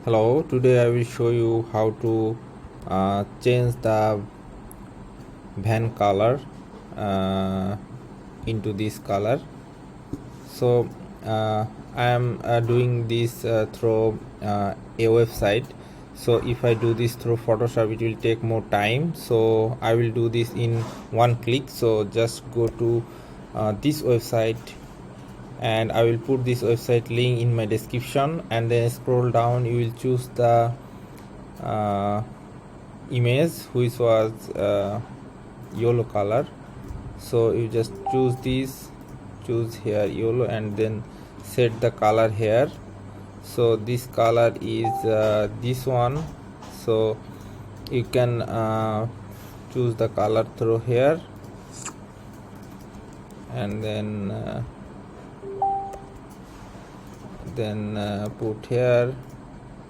Hello, today I will show you how to change the van color into this color. So I am doing this through a website. So if I do this through Photoshop, it will take more time, so I will do this in one click. So just go to this website, and I will put this website link in my description, and then scroll down. You will choose the image which was yellow color. So you just choose here yellow, and then set the color here. So this color is this one. So you can choose the color through here, and then put here,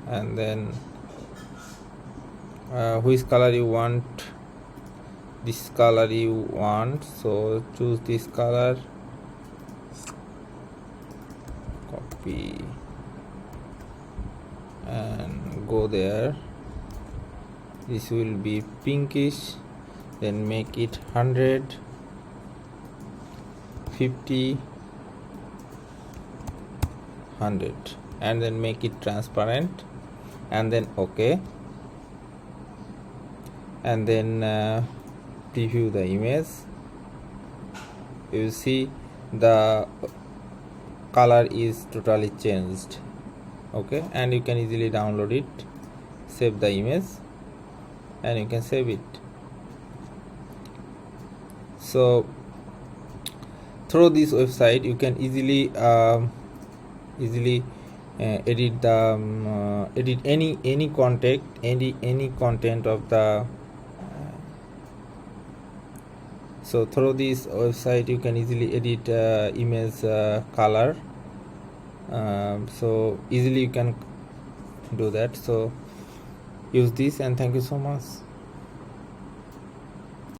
and then which color you want. This color you want, so choose this color, copy and go there. This will be pinkish, then make it 100, 50, 100, and then make it transparent, and then OK, and then preview the image. You see the color is totally changed. Okay, and you can easily download it, save the image, and you can save it. So through this website you can easily edit the edit any content of the so through this website you can easily edit image color. So easily you can do that. So use this, and thank you so much.